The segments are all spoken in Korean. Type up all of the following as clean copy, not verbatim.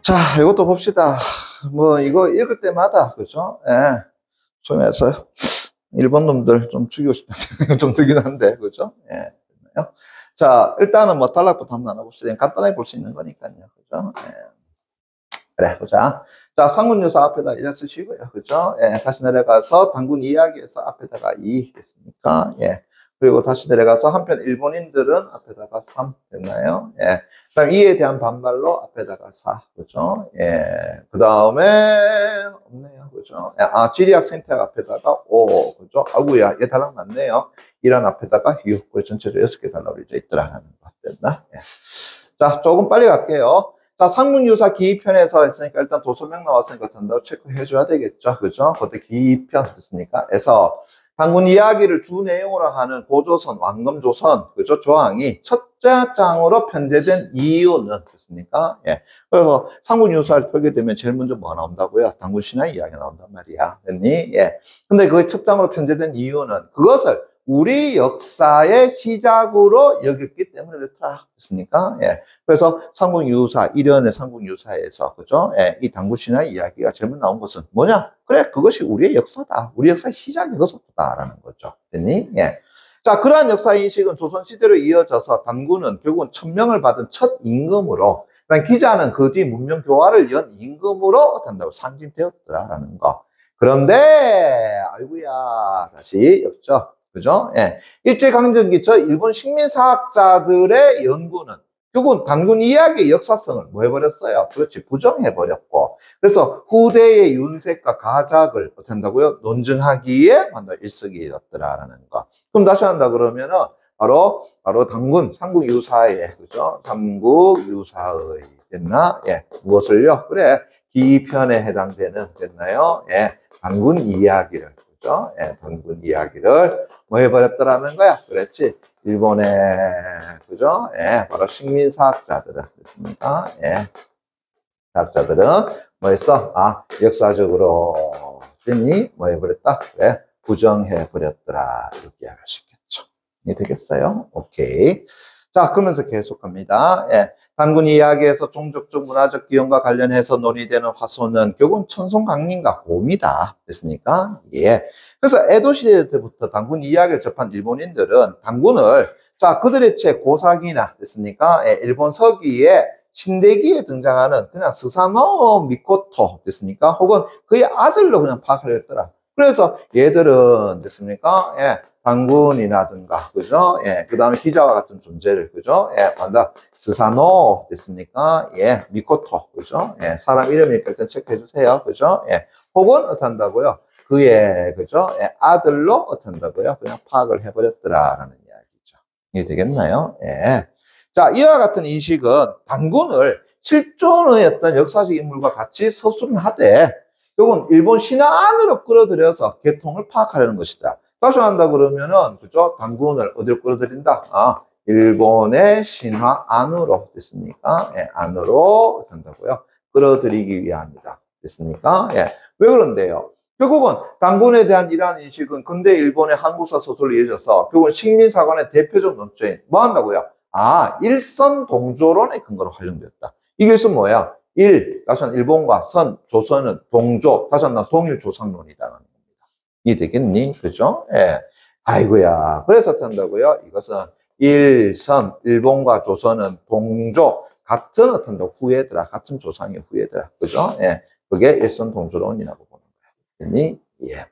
자, 이것도 봅시다. 뭐, 이거 읽을 때마다, 그죠? 예. 좀해서 일본 놈들 좀 죽이고 싶다는 생각이 좀 들긴 한데, 그죠? 예. 자, 일단은 뭐, 단락부터 한번 나눠봅시다. 간단하게 볼 수 있는 거니까요. 그죠? 예. 그래, 보자. 자, 상군유사 앞에다 이래 쓰시고요. 그죠? 예. 다시 내려가서 단군 이야기에서 앞에다가 2 됐습니까? 예. 그리고 다시 내려가서 한편 일본인들은 앞에다가 3 됐나요? 예. 그 다음 2에 대한 반발로 앞에다가 4. 그죠? 예. 그 다음에, 없네요. 그죠? 예. 아, 지리학 생태 앞에다가 5. 그죠? 아구야, 얘 달랑 맞네요. 이란 앞에다가 6. 그래, 전체적으로 6개 달라고 이제 있더라는 거 됐나? 예. 자, 조금 빨리 갈게요. 자, 상문유사 기입편에서 했으니까 일단 도서명 나왔으니까 된다고 체크해줘야 되겠죠. 그죠? 그때 기입편 됐으니까. 해서 단군 이야기를 주 내용으로 하는 고조선, 왕검조선, 그죠? 조항이 첫째 장으로 편제된 이유는 됐습니까? 예. 그래서 상군유사를 펴게 되면 제일 먼저 뭐가 나온다고요? 단군 신화 이야기가 나온단 말이야. 됐니? 예. 근데 그 첫 장으로 편제된 이유는 그것을 우리 역사의 시작으로 여겼기 때문에 그렇다. 됐습니까? 예. 그래서 삼국유사, 일련의 삼국유사에서, 그죠? 예. 이 당구신화 이야기가 제일 먼저 나온 것은 뭐냐? 그래, 그것이 우리의 역사다. 우리 역사의 시작이 그것부터다라는 거죠. 됐니? 예. 자, 그러한 역사인식은 조선시대로 이어져서 단군은 결국은 천명을 받은 첫 임금으로, 기자는 그 뒤 문명 교화를 연 임금으로 단다고 상징되었더라라는 거. 그런데, 아이고야, 다시 역적. 그죠? 예. 일제강점기 저 일본 식민사학자들의 연구는 결국은 단군 이야기의 역사성을 뭐 해버렸어요? 그렇지, 부정해버렸고. 그래서 후대의 윤색과 가작을 어떻게 한다고요? 논증하기에 일석이었더라라는 거. 그럼 다시 한다 그러면은 바로 단군, 삼국유사의, 그죠? 삼국유사의, 됐나? 예. 무엇을요? 그래. 기편에 해당되는, 됐나요? 예. 단군 이야기를. 예, 단군 이야기를 뭐 해버렸더라는 거야. 그랬지. 일본의, 그죠? 예, 바로 식민사학자들은, 됐습니까? 예. 사학자들은 뭐 했어? 아, 역사적으로, 괜히 뭐 해버렸다? 그래. 부정해버렸더라. 이렇게 이야기할 수 있겠죠. 이해 되겠어요? 오케이. 자, 그러면서 계속 갑니다. 예. 단군 이야기에서 종족적 문화적 기원과 관련해서 논의되는 화소는 결국은 천송강림과 곰이다. 됐습니까? 예. 그래서 에도 시대 때부터 단군 이야기를 접한 일본인들은 단군을, 자, 그들의 책 고사기나, 됐습니까? 예, 일본 서기에 신대기에 등장하는 그냥 스사노 미코토, 됐습니까? 혹은 그의 아들로 그냥 파악을 했더라. 그래서 얘들은, 됐습니까? 예. 단군이라든가, 그죠? 예. 그 다음에 기자와 같은 존재를, 그죠? 예. 반다. 스사노, 됐습니까? 예. 미코토, 그죠? 예. 사람 이름이니까 일단 체크해 주세요. 그죠? 예. 혹은 어떻게 한다고요? 그의, 그죠? 예. 아들로 어떻게 한다고요? 그냥 파악을 해버렸더라라는 이야기죠. 이해 되겠나요? 예. 자, 이와 같은 인식은 단군을 실존의 어떤 역사적 인물과 같이 서술하되, 이건 일본 신화 안으로 끌어들여서 계통을 파악하려는 것이다. 다시 한다 그러면은, 그죠? 단군을 어디로 끌어들인다? 아, 일본의 신화 안으로, 됐습니까? 예, 안으로 된다고요. 끌어들이기 위함이다. 됐습니까? 예. 왜 그런데요? 결국은 단군에 대한 이러한 인식은 근대 일본의 한국사 소설로 이어져서 결국은 식민사관의 대표적 논조인 뭐 한다고요? 아, 일선동조론의 근거로 활용됐다. 이게 뭐야? 다시 한 일본과 조선은 동조, 다시 한 동일조상론이다라는 겁니다. 이해되겠니? 그죠? 예. 아이고야. 그래서 어떻게 한다고요? 이것은 일본과 조선은 동조, 같은 어떤 후예더라. 같은 조상의 후예더라. 그죠? 예. 그게 일선동조론이라고 보는 거야. 됐니? 예.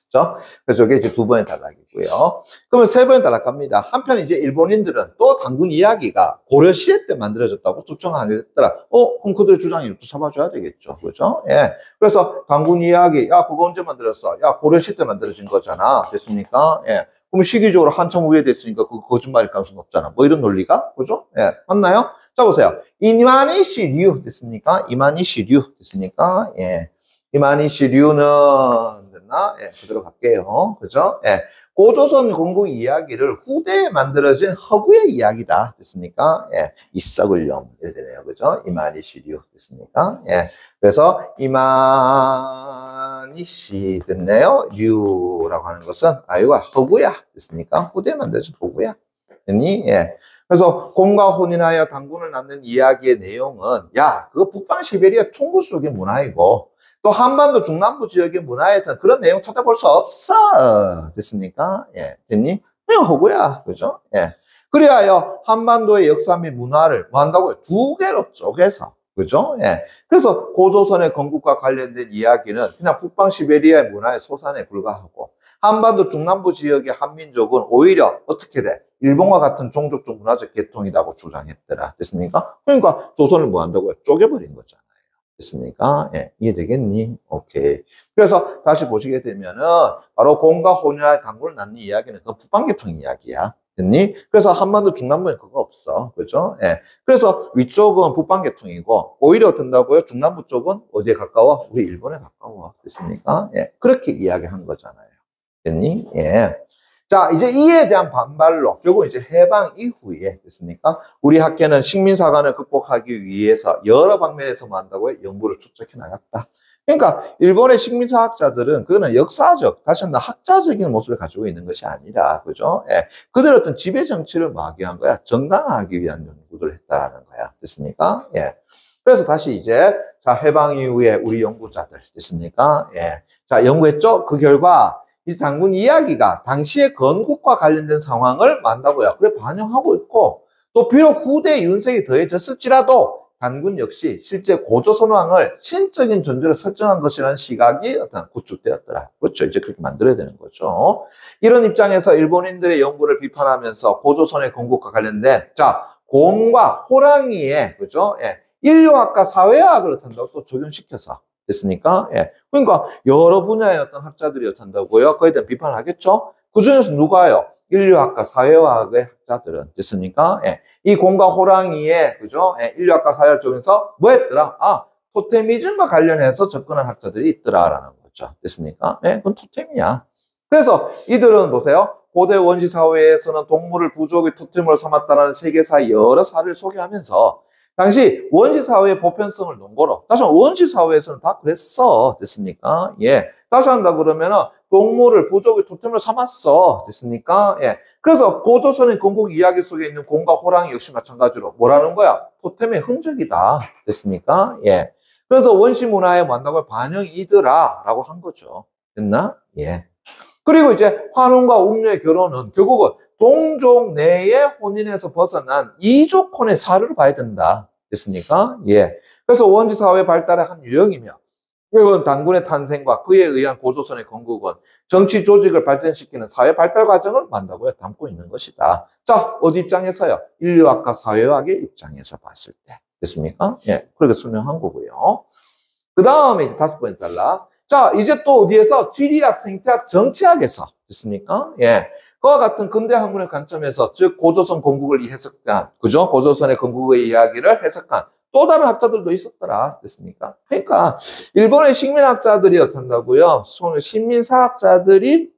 그죠? 그래서 이게 이제 두 번의 단락이고요. 그러면 세 번의 단락 갑니다. 한편 이제 일본인들은 또 단군 이야기가 고려시대 때 만들어졌다고 주장하겠더라. 그럼 그들의 주장이 또 잡아줘야 되겠죠. 그죠? 예. 그래서 단군 이야기, 야, 그거 언제 만들었어? 야, 고려시대 때 만들어진 거잖아. 됐습니까? 예. 그럼 시기적으로 한참 후에 됐으니까 그거 거짓말일 가능성이 없잖아. 뭐 이런 논리가? 그죠? 예. 맞나요? 자, 보세요. 이마니시 류 됐습니까? 이마니시 류 됐습니까? 예. 이마니시 류는 됐나? 예, 그대로 갈게요. 그죠? 예. 고조선 공국 이야기를 후대에 만들어진 허구의 이야기다. 됐습니까? 예. 이 썩을 놈. 이렇게 되네요. 그죠? 이마니시 류. 됐습니까? 예. 그래서 이마니시 됐네요. 류라고 하는 것은 아유가 허구야. 됐습니까? 후대에 만들어진 허구야. 됐니? 예. 그래서 공과 혼인하여 단군을 낳는 이야기의 내용은 야, 그거 북방 시베리아 총국 속의 문화이고 또 한반도 중남부 지역의 문화에서 그런 내용 찾아볼 수 없어. 됐습니까? 예, 됐니? 그냥 허구야. 그죠? 예. 그리하여 한반도의 역사 및 문화를 뭐 한다고요? 두 개로 쪼개서. 그죠? 예. 그래서 고조선의 건국과 관련된 이야기는 그냥 북방 시베리아의 문화의 소산에 불과하고 한반도 중남부 지역의 한민족은 오히려 어떻게 돼? 일본과 같은 종족적 문화적 계통이라고 주장했더라. 됐습니까? 그러니까 조선을 뭐 한다고요? 쪼개버린 거잖아요. 됐습니까? 예. 이해되겠니? 오케이. 그래서 다시 보시게 되면은 바로 공과 혼인하여 단군을 낳는 이야기는 그건 북방 계통 이야기야. 됐니? 그래서 한반도 중남부에 그거 없어. 그죠? 예. 그래서 위쪽은 북방 계통이고, 오히려 어떤다고요? 중남부 쪽은 어디에 가까워? 우리 일본에 가까워. 됐습니까? 예. 그렇게 이야기한 거잖아요. 됐니? 예. 자, 이제 이에 대한 반발로, 결국 이제 해방 이후에, 됐습니까? 우리 학계는 식민사관을 극복하기 위해서 여러 방면에서 뭐 한다고요? 연구를 축적해 나갔다. 그러니까 일본의 식민사학자들은 그거는 역사적, 다시 한번 학자적인 모습을 가지고 있는 것이 아니라, 그죠? 예. 그들 어떤 지배 정치를 뭐 하기 위한 거야? 정당화하기 위한 연구를 했다라는 거야. 됐습니까? 예. 그래서 다시 이제, 자, 해방 이후에 우리 연구자들, 됐습니까? 예. 자, 연구했죠? 그 결과, 이 단군 이야기가 당시의 건국과 관련된 상황을 만다고요. 그래, 반영하고 있고, 또 비록 후대 윤색이 더해졌을지라도, 단군 역시 실제 고조선 왕을 신적인 존재로 설정한 것이라는 시각이 어떤 구축되었더라. 그렇죠. 이제 그렇게 만들어야 되는 거죠. 이런 입장에서 일본인들의 연구를 비판하면서 고조선의 건국과 관련된, 자, 곰과 호랑이의, 그죠? 예. 인류학과 사회학을 어떤다고 또 적용시켜서. 됐습니까? 예. 그러니까 여러 분야의 어떤 학자들이 어떤다고요? 그에 대한 비판을 하겠죠? 그 중에서 누가요? 인류학과 사회학의 학자들은 됐습니까? 예. 이 곰과 호랑이의, 그죠? 예. 인류학과 사회학 쪽에서 뭐 했더라? 아, 토테미즘과 관련해서 접근한 학자들이 있더라라는 거죠. 됐습니까? 예. 그건 토템이야. 그래서 이들은 보세요. 고대 원시 사회에서는 동물을 부족의 토템으로 삼았다는 세계사의 여러 사례를 소개하면서 당시 원시 사회의 보편성을 논거로, 다시 한번 원시 사회에서는 다 그랬어. 됐습니까? 예. 다시 한다 그러면은 동물을 부족의 토템으로 삼았어. 됐습니까? 예. 그래서 고조선의 건국 이야기 속에 있는 곰과 호랑이 역시 마찬가지로 뭐라는 거야? 토템의 흔적이다. 됐습니까? 예. 그래서 원시 문화에 만나고 반영이더라 라고 한 거죠. 됐나? 예. 그리고 이제 환웅과 웅녀의 결혼은 결국은 동족 내의 혼인에서 벗어난 이족혼의 사례를 봐야 된다. 됐습니까? 예. 그래서 원시 사회 발달의 한 유형이며, 결국은 단군의 탄생과 그에 의한 고조선의 건국은 정치 조직을 발전시키는 사회 발달 과정을 만다고요. 담고 있는 것이다. 자, 어디 입장에서요? 인류학과 사회학의 입장에서 봤을 때. 됐습니까? 예. 그렇게 설명한 거고요. 그 다음에 이제 5번째 탈락. 자, 이제 또 어디에서? 지리학, 생태학, 정치학에서. 됐습니까? 예. 그와 같은 근대 학문의 관점에서, 즉, 고조선 건국을 해석한, 그죠? 고조선의 건국의 이야기를 해석한 또 다른 학자들도 있었더라. 됐습니까? 그러니까, 일본의 식민학자들이 어떤다고요? 식민사학자들이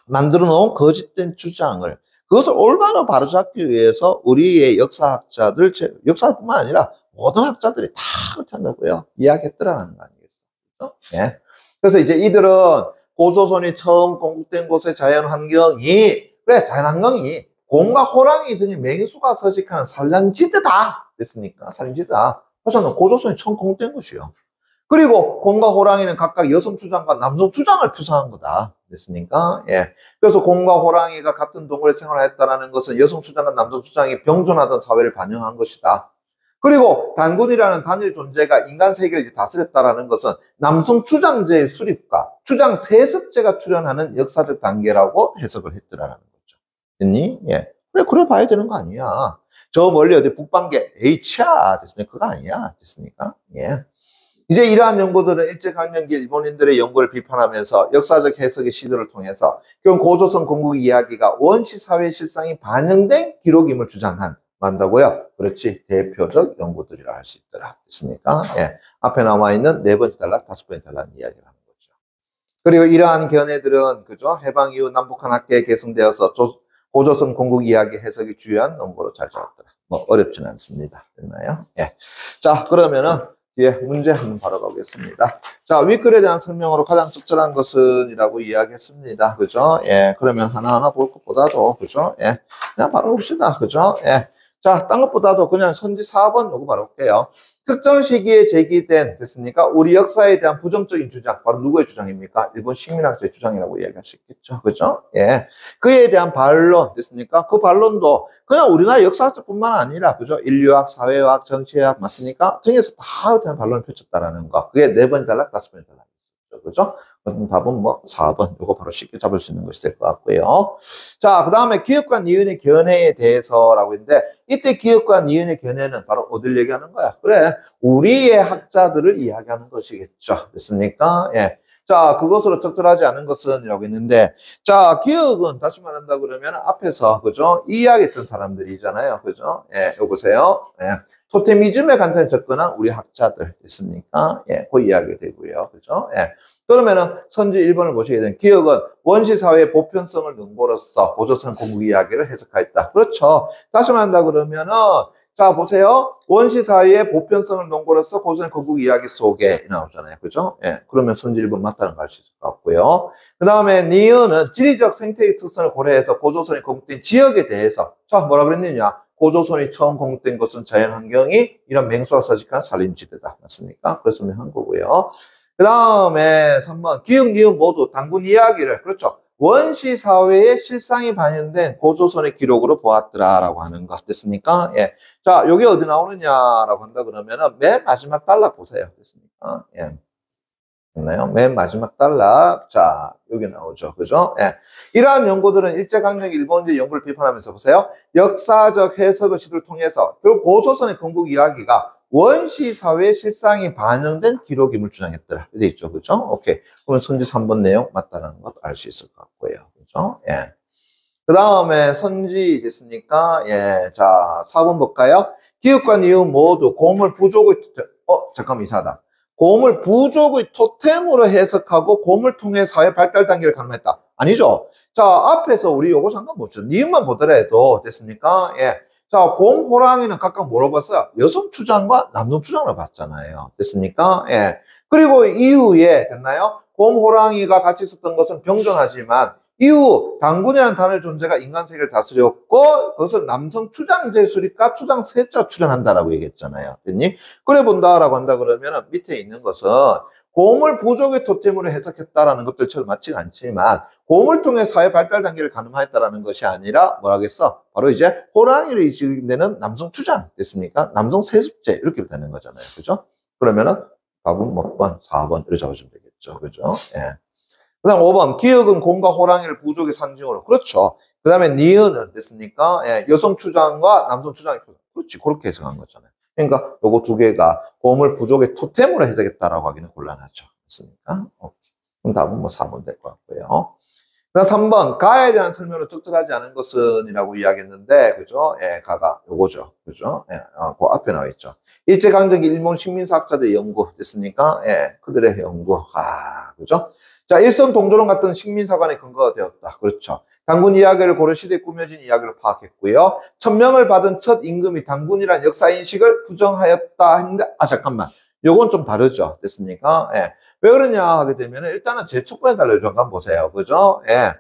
만들어 놓은 거짓된 주장을, 그것을 올바로 바로잡기 위해서 우리의 역사학자들, 역사뿐만 아니라 모든 학자들이 다 그렇게 한다고요. 이야기했더라는 거 아니겠어요? 예. 그래서 이제 이들은 고조선이 처음 건국된 곳의 자연환경이, 그래, 자연환경이 곰과 호랑이 등의 맹수가 서식하는 산란지대다. 됐습니까? 산란지대다. 그래서 고조선이 처음 건국된 것이요. 그리고 곰과 호랑이는 각각 여성 주장과 남성 주장을 표상한 거다. 됐습니까? 예. 그래서 곰과 호랑이가 같은 동물의 생활을 했다는 것은 여성 주장과 남성 주장이 병존하던 사회를 반영한 것이다. 그리고 단군이라는 단일 존재가 인간 세계를 다스렸다는 것은 남성 주장제의 수립과 주장 세습제가 출현하는 역사적 단계라고 해석을 했더라는 거죠. 됐니? 예. 그래 봐야 되는 거 아니야. 저 멀리 어디 북방계, H야. 됐습니까? 그거 아니야. 됐습니까? 예. 이제 이러한 연구들은 일제강점기 일본인들의 연구를 비판하면서 역사적 해석의 시도를 통해서 결국 고조선 건국 이야기가 원시 사회 실상이 반영된 기록임을 주장한 만다고요. 그렇지. 대표적 연구들이라 할 수 있더라. 됐습니까? 예. 앞에 나와 있는 4번째 단락, 5번째 단락 이야기를 하는 거죠. 그리고 이러한 견해들은, 그죠? 해방 이후 남북한 학계에 개성되어서 고조선 건국 이야기 해석이 주요한 논거로 잘 잡았더라. 뭐, 어렵진 않습니다. 됐나요? 예. 자, 그러면은, 예, 문제 한번 바로 가보겠습니다. 자, 윗글에 대한 설명으로 가장 적절한 것은 이라고 이야기했습니다. 그죠? 예. 그러면 하나하나 볼 것보다도, 그죠? 예. 그냥 바로 봅시다. 그죠? 예. 자, 딴 것보다도 그냥 선지 4번 요거 바로 볼게요. 특정 시기에 제기된, 됐습니까? 우리 역사에 대한 부정적인 주장, 바로 누구의 주장입니까? 일본 식민학자의 주장이라고 이야기할 수 있겠죠. 그죠? 예. 그에 대한 반론, 됐습니까? 그 반론도 그냥 우리나라 역사학자뿐만 아니라, 그죠? 인류학, 사회학, 정치학, 맞습니까? 등에서 다 대한 반론을 펼쳤다라는 거. 그게 4번 단락, 5번 단락. 그죠? 그럼 답은 뭐 4번. 이거 바로 쉽게 잡을 수 있는 것이 될 것 같고요. 자, 그 다음에 기업과 니은의 견해에 대해서라고 했는데, 이때 기업과 니은의 견해는 바로 어딜 얘기하는 거야? 그래, 우리의 학자들을 이야기하는 것이겠죠. 됐습니까? 예. 자, 그것으로 적절하지 않은 것은 이라고 했는데, 자, 기업은 다시 말한다 그러면 앞에서, 그죠? 이야기했던 사람들이잖아요. 그죠? 예, 이거 보세요. 예. 토테미즘에 간단히 접근한 우리 학자들 됐습니까? 예, 그 이야기가 되고요. 그죠? 예. 그러면은 선지 1번을 보시게 되면 기억은 원시사회의 보편성을 능고로서 고조선 공국 이야기를 해석하였다. 그렇죠. 다시 말한다 그러면은 자 보세요. 원시사회의 보편성을 능고로서 고조선 공국 이야기 속에 나오잖아요. 그죠? 예. 그러면 선지 1번 맞다는 걸 알 수 있을 것 같고요. 그 다음에 니은은 지리적 생태의 특성을 고려해서 고조선이 건국된 지역에 대해서 자 뭐라 그랬느냐? 고조선이 처음 건국된 것은 자연환경이 이런 맹수와 서식한 산림지대다. 맞습니까? 그래서 한 거고요. 그 다음에 3번 기역, 니은 모두 단군 이야기를 그렇죠. 원시사회의 실상이 반영된 고조선의 기록으로 보았더라라고 하는 것 됐습니까? 예. 자, 여기 어디 나오느냐라고 한다 그러면은 맨 마지막 단락 보세요. 됐습니까? 예. 됐나요? 맨 마지막 단락. 자, 여기 나오죠. 그죠? 예. 이러한 연구들은 일제강점기 일본주의 연구를 비판하면서 보세요. 역사적 해석의 시도를 통해서 결국 고조선의 건국 이야기가 원시사회의 실상이 반영된 기록임을 주장했더라. 돼 있죠. 그죠? 오케이. 그러면 선지 3번 내용 맞다는 것 알 수 있을 것 같고요. 그죠? 예. 그 다음에 선지 됐습니까? 예. 자, 4번 볼까요? 기업과 니은 모두 고물 부족의, 잠깐만 이상하다. 고물 부족의 토템으로 해석하고 고물 통해 사회 발달 단계를 가늠했다. 아니죠? 자, 앞에서 우리 요거 잠깐 봅시다. 니은만 보더라도 됐습니까? 예. 자, 곰, 호랑이는 각각 뭐로 봤어요? 여성 추장과 남성 추장으로 봤잖아요. 됐습니까? 예. 그리고 이후에, 됐나요? 곰, 호랑이가 같이 있었던 것은 병존하지만, 이후 당군이라는 단어의 존재가 인간 세계를 다스렸고, 그것을 남성 추장 제술이니까 추장 세자 출연한다라고 얘기했잖아요. 됐니? 그래 본다라고 한다 그러면 밑에 있는 것은 고물 부족의 토템으로 해석했다라는 것들처럼 맞지가 않지만 고물 통해 사회 발달 단계를 가늠하였다라는 것이 아니라 뭐라겠어? 바로 이제 호랑이로 이식되는 남성 추장 됐습니까? 남성 세습제 이렇게 되는 거잖아요. 그죠? 그러면은 답은 몇 번? 4번 이렇게 잡아주면 되겠죠. 그죠? 예. 그 다음 5번 기역은 곰과 호랑이를 부족의 상징으로 그렇죠. 그 다음에 니은은 됐습니까? 예. 여성 추장과 남성 추장이 그렇지 그렇게 해석한 거잖아요. 그러니까 요거 두 개가 곰을 부족의 토템으로 해석했다라고 하기는 곤란하죠. 맞습니까? 그럼 답은 뭐 4번 될 것 같고요. 그 다음 3번 가에 대한 설명으로 적절하지 않은 것은 이라고 이야기했는데 그죠? 예, 가가 요거죠. 그죠? 예, 그 앞에 나와 있죠. 일제강점기 일본 식민사학자들의 연구 됐습니까? 예, 그들의 연구. 그죠? 자, 일선 동조론 같은 식민사관의 근거가 되었다. 그렇죠. 당군 이야기를 고려시대에 꾸며진 이야기로 파악했고요. 천명을 받은 첫 임금이 당군이란 역사인식을 부정하였다 했는데, 잠깐만. 요건 좀 다르죠. 됐습니까? 예. 왜 그러냐 하게 되면, 일단은 제 첫 번째 달려줘. 한번 보세요. 그죠? 예.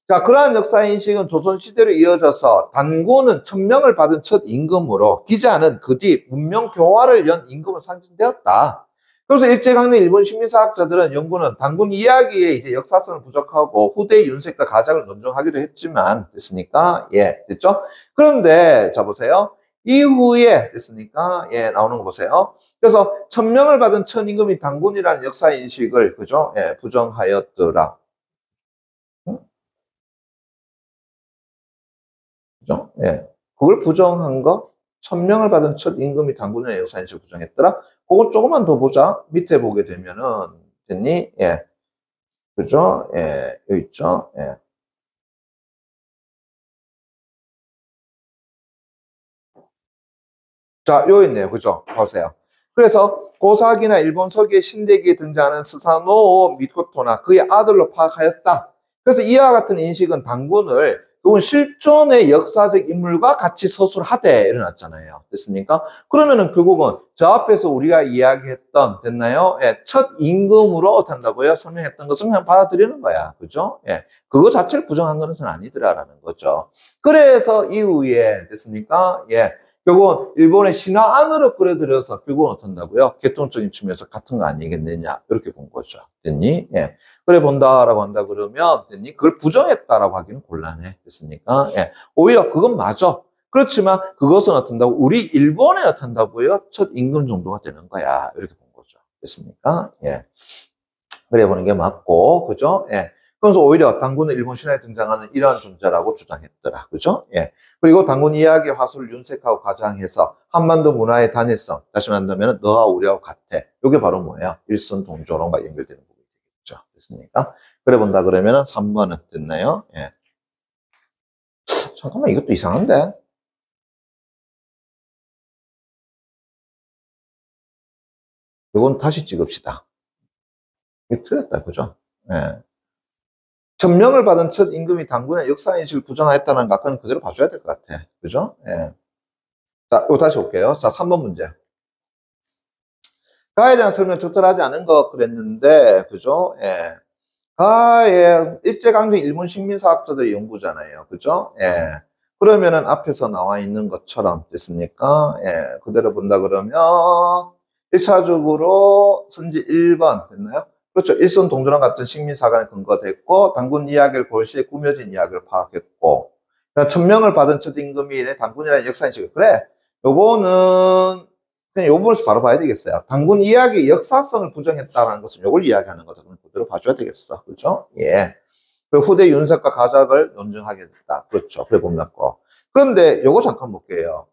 자, 그러한 역사인식은 조선시대로 이어져서 단군은 천명을 받은 첫 임금으로 기자는 그 뒤 문명 교화를 연 임금으로 상징되었다. 그래서 일제강점 일본 식민사학자들은 연구는 단군 이야기에 이제 역사성을 부족하고 후대 윤색과 가작을 논증하기도 했지만 됐습니까? 예, 됐죠? 그런데 자 보세요. 이후에 됐습니까? 예, 나오는 거 보세요. 그래서 천명을 받은 첫 임금이 단군이라는 역사 인식을 그죠? 예, 부정하였더라. 그죠? 예, 그걸 부정한 거. 천명을 받은 첫 임금이 당군의 역사인식을 부정했더라. 그거 조금만 더 보자. 밑에 보게 되면은 됐니? 예, 그죠? 예, 여기 있죠. 예. 자, 여기 있네요. 그죠? 보세요. 그래서 고사기나 일본 서기의 신대기에 등장하는 스사노 미코토나 그의 아들로 파악하였다. 그래서 이와 같은 인식은 당군을 그건 실존의 역사적 인물과 같이 서술하되 일어났잖아요. 됐습니까? 그러면은 결국은 저 앞에서 우리가 이야기했던 됐나요? 예, 첫 임금으로 어떻게 한다고요? 설명했던 것은 그냥 받아들이는 거야. 그죠? 예, 그거 자체를 부정한 것은 아니더라라는 거죠. 그래서 이후에 됐습니까? 예. 결국은 일본의 신화 안으로 끌어들여서 결국은 어떤다고요? 계통적인 측면에서 같은 거 아니겠느냐 이렇게 본 거죠. 됐니? 예. 그래 본다라고 한다 그러면 됐니? 그걸 부정했다라고 하기는 곤란해. 됐습니까? 예. 오히려 그건 맞아. 그렇지만 그것은 어떤다고? 우리 일본에 어떤다고요? 첫 임금 정도가 되는 거야. 이렇게 본 거죠. 됐습니까? 예. 그래 보는 게 맞고, 그죠? 예. 그래서 오히려 당군은 일본 신화에 등장하는 이러한 존재라고 주장했더라. 그죠? 예. 그리고 당군 이야기의 화수를 윤색하고 가장해서 한반도 문화의 단일성, 다시 말한다면 너와 우리하고 같아. 이게 바로 뭐예요? 일선동조론과 연결되는 부분이 되겠죠. 됐습니까? 그래 본다 그러면 3번은 됐나요? 예. 잠깐만, 이것도 이상한데? 이건 다시 찍읍시다. 이게 틀렸다. 그죠? 예. 점령을 받은 첫 임금이 당군의 역사인식을 부정하였다는 거 아까는 그대로 봐줘야 될 것 같아. 그죠? 예. 자, 이거 다시 볼게요. 자, 3번 문제. 가에 대한 설명 적절하지 않은 것 그랬는데, 그죠? 예. 가의 일제강점 일본 식민사학자들의 연구잖아요. 그죠? 예. 그러면은 앞에서 나와 있는 것처럼 됐습니까? 예. 그대로 본다 그러면, 1차적으로 선지 1번 됐나요? 그렇죠. 일선 동조랑 같은 식민사관에 근거됐고, 당군 이야기를 볼 시에 꾸며진 이야기를 파악했고, 천명을 받은 첫 임금이 당군이라는 역사인식을, 그래. 요거는, 그냥 요 부분에서 바로 봐야 되겠어요. 당군 이야기 역사성을 부정했다는 것은 요걸 이야기하는 거다. 그럼 그대로 봐줘야 되겠어. 그렇죠? 예. 그리고 후대 윤석과 가작을 논증하게 됐다. 그렇죠. 그래 봄났고. 그런데 요거 잠깐 볼게요.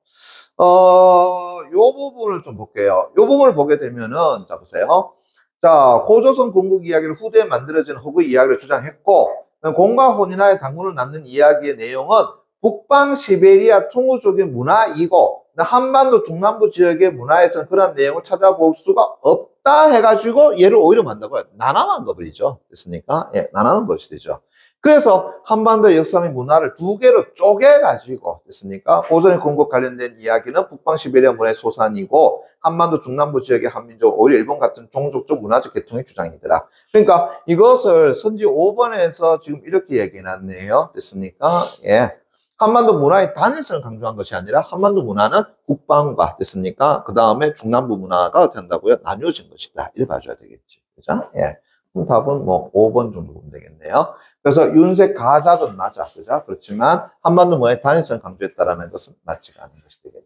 요 부분을 좀 볼게요. 요 부분을 보게 되면은, 자, 보세요. 자, 고조선 건국 이야기를 후대에 만들어진 허구의 이야기를 주장했고, 공과 혼인하에 당군을 낳는 이야기의 내용은 북방 시베리아 퉁우족의 문화이고, 한반도 중남부 지역의 문화에서는 그런 내용을 찾아볼 수가 없다 해가지고 얘를 오히려 만다고요. 나눠만 거버리죠. 됐습니까? 예, 나눠는 것이 되죠. 그래서 한반도 역사 및 문화를 두 개로 쪼개가지고 됐습니까? 고전의 건국 관련된 이야기는 북방 시베리아 문화의 소산이고 한반도 중남부 지역의 한민족, 오히려 일본 같은 종족적 문화적 계통의 주장이더라. 그러니까 이것을 선지 5번에서 지금 이렇게 얘기해놨네요. 됐습니까? 예. 한반도 문화의 단일성을 강조한 것이 아니라 한반도 문화는 북방과 됐습니까? 그 다음에 중남부 문화가 어떻게 한다고요? 나뉘어진 것이다. 이렇게 봐줘야 되겠지. 그죠? 예. 그럼 답은 뭐 5번 정도 보면 되겠네요. 그래서 윤색 가작은 맞아. 그죠? 그렇지만 한반도 문화의 단일성을 강조했다라는 것은 맞지가 않은 것이 되겠네요.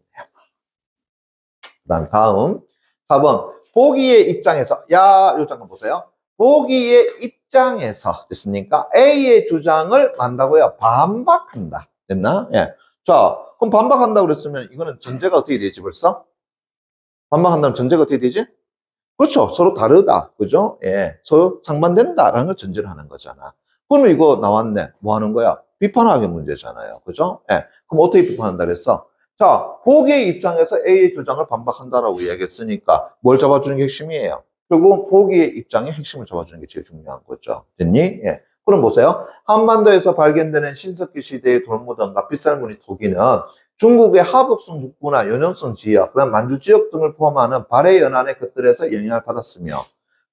다음 4번. 보기의 입장에서, 야, 요 잠깐 보세요. 보기의 입장에서 됐습니까? A의 주장을 만다고요? 반박한다. 됐나? 예. 자, 그럼 반박한다고 그랬으면 이거는 전제가 어떻게 되지 벌써? 반박한다면 전제가 어떻게 되지? 그렇죠. 서로 다르다. 그죠? 예. 서로 상반된다라는 걸 전제를 하는 거잖아. 그러면 이거 나왔네. 뭐 하는 거야? 비판하기 문제잖아요. 그죠? 예. 그럼 어떻게 비판한다 그랬어? 자, 보기의 입장에서 A의 주장을 반박한다라고 이야기했으니까 뭘 잡아주는 게 핵심이에요? 결국 보기의 입장의 핵심을 잡아주는 게 제일 중요한 거죠. 됐니? 예. 그럼 보세요. 한반도에서 발견되는 신석기 시대의 돌무덤과 빗살무늬 토기는 중국의 하북성 북부나 연영성 지역, 그다음 만주 지역 등을 포함하는 발해 연안의 것들에서 영향을 받았으며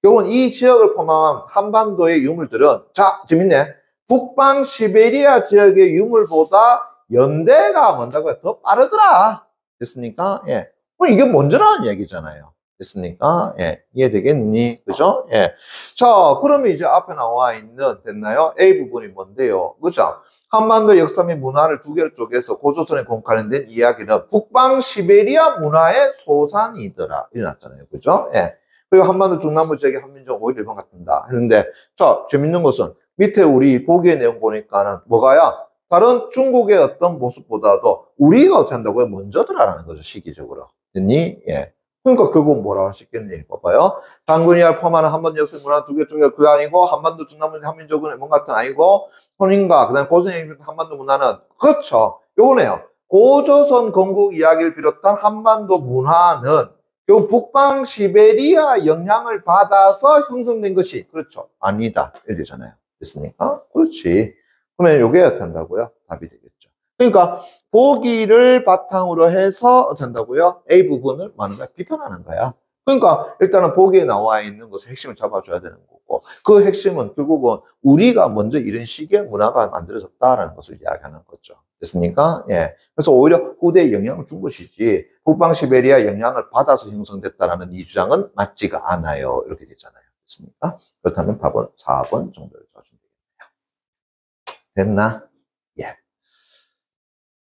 결국은 이 지역을 포함한 한반도의 유물들은 자, 재밌네. 북방 시베리아 지역의 유물보다 연대가 뭔다고요? 더 빠르더라. 됐습니까? 예. 그럼 이게 먼저라는 얘기잖아요. 됐습니까? 예. 이해되겠니? 그죠? 예. 자, 그러면 이제 앞에 나와 있는, 됐나요? A 부분이 뭔데요? 그죠? 한반도 역사 및 문화를 두 개로 쪼개서 고조선에 관련된 이야기는 북방 시베리아 문화의 소산이더라. 이래놨잖아요. 그죠? 예. 그리고 한반도 중남부 지역의 한민족 오히려 일본 같은다. 했는데, 자, 재밌는 것은 밑에 우리 보기의 내용 보니까는 뭐가야? 다른 중국의 어떤 모습보다도 우리가 어떻게 한다고요? 먼저더라라는 거죠. 시기적으로. 됐니? 예. 그러니까 결국 뭐라고 하셨겠니? 봐봐요. 당군이야 포함하는 한반도 역사 문화 두 개 중에 그게 아니고 한반도 중남부 한민족은 일본 같은 아니고 혼인과 그다음에 고전의 한반도 문화는 그렇죠. 요거네요. 고조선 건국 이야기를 비롯한 한반도 문화는 결국 북방 시베리아 영향을 받아서 형성된 것이 그렇죠. 아니다. 이렇게 되잖아요. 됐습니까? 그렇지. 그러면 요게 어떻게 한다고요? 답이 되겠죠. 그러니까 보기를 바탕으로 해서 어떻게 한다고요? A 부분을 많은 걸 비판하는 거야. 그러니까 일단은 보기에 나와 있는 것을 핵심을 잡아줘야 되는 거고, 그 핵심은 결국은 우리가 먼저 이런 식의 문화가 만들어졌다라는 것을 이야기하는 거죠. 됐습니까? 예. 그래서 오히려 후대에 영향을 준 것이지, 북방 시베리아 영향을 받아서 형성됐다라는 이 주장은 맞지가 않아요. 이렇게 되잖아요. 됐습니까? 그렇다면 답은 4번 정도를 써주면 되겠네요. 됐나? 예.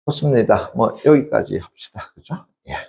좋습니다. 뭐, 여기까지 합시다. 그죠? 예.